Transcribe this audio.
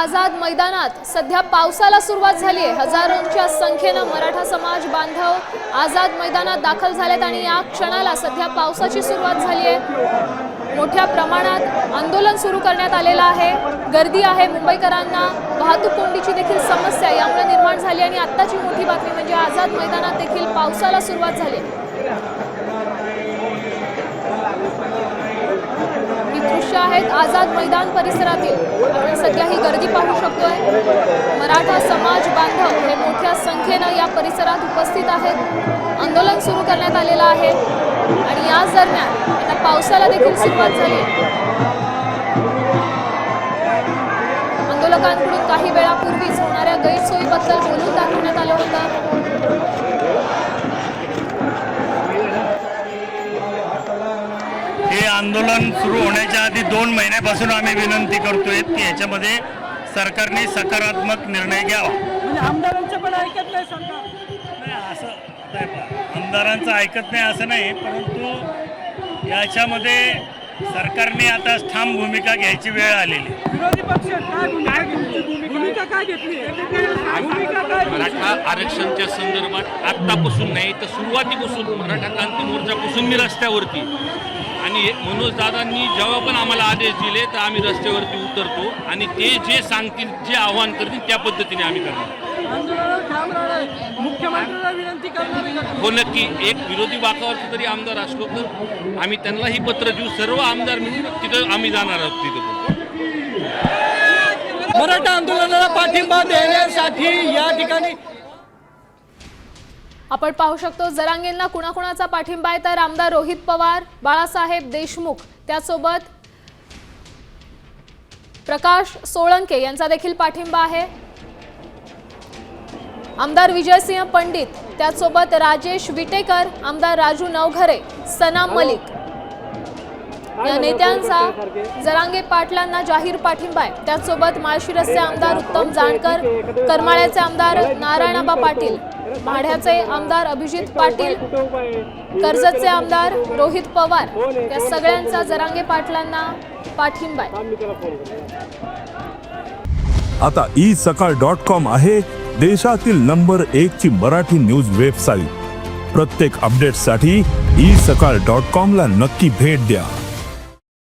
आझाद मैदानात सध्या पावसाला सुरुवात झाली आहे। हजारोंच्या संख्येने मराठा समाज बांधव आझाद मैदानात दाखल झालेत आणि या क्षणाला सध्या पावसाची सुरुवात झाली आहे। मोठ्या प्रमाणात आंदोलन सुरू करण्यात आलेलं आहे, गर्दी आहे। मुंबईकरांना वाहतूक कोंडीची देखील समस्या यामुळे निर्माण झाली आणि आत्ताची मोठी बातमी म्हणजे आझाद मैदानात देखील पावसाला सुरुवात झाली। दृश्य आहेत आझाद मैदान परिसरातील। आपण सध्या ही गर्दी पाहू शकतोय। मराठा समाज बांधव हे मोठ्या संख्येने या परिसरात उपस्थित आहेत। आंदोलन सुरू करण्यात आलेलं आहे आणि याच दरम्यान आता पावसाला देखील सुरुवात झाली। आंदोलकांकडून काही वेळापूर्वीच होणाऱ्या गैरसोयीबद्दल बोलून दाखवण्यात आलं होतं। हे आंदोलन सुरू होण्याच्या आधी 2 महिन्यापासून आम्ही विनंती करतोय की याच्यामध्ये सरकारने सकारात्मक निर्णय घ्यावा। म्हणजे आमदारांचं पण ऐकत नाही सरकार। नाही असं आमदारांचं ऐकत नाही असं नाही, परंतु याच्यामध्ये सरकारने आता ठाम भूमिका घ्यायची वेळ आलेली। विरोधी पक्ष काय भूमिका काय घेतली? मराठा आरक्षणच्या संदर्भात आत्तापासून नाही तर सुरुवातीपासून मराठा क्रांती मोर्चापासून मी रस्त्यावरती आणि मनोज दादांनी जेव्हा पण आम्हाला आदेश दिले तर आम्ही रस्त्यावरती उतरतो आणि ते जे सांगतील, जे आव्हान करतील त्या पद्धतीने आम्ही करणार। मुख्यमंत्र्यांना विनंती करणार हो नक्की। एक विरोधी बाकावरती तरी आमदार असलो तर आम्ही त्यांनाही पत्र देऊ। सर्व आमदार मिळून तिथं आम्ही जाणार आहोत। तिथं मराठा आंदोलनाला पाठिंबा देण्यासाठी या ठिकाणी आपण पाहू शकतो जरांगेंना कुणाकुणाचा पाठिंबा आहे तर आमदार रोहित पवार, बाळासाहेब देशमुख, त्यासोबत प्रकाश सोळंके यांचा देखील पाठिंबा आहे। आमदार विजयसिंह पंडित, त्यासोबत राजेश विटेकर, आमदार राजू नवघरे, सना मलिक या नेत्यांचा जरांगे पाटलांना जाहीर पाठिंबा आहे। त्यासोबत माळशिरसचे आमदार उत्तम जानकर, करमाळ्याचे आमदार नारायणबा पाटील, माढ्याचे आमदार अभिजित पाटील, कर्जतचे आमदार रोहित पवार या सगळ्यांचा जरांगे पाटलांना पाठिंबा आहे। आता isakal.com आहे देशातील नंबर 1 ची मराठी न्यूज वेबसाईट। प्रत्येक अपडेटसाठी isakal.com ला नक्की भेट द्या।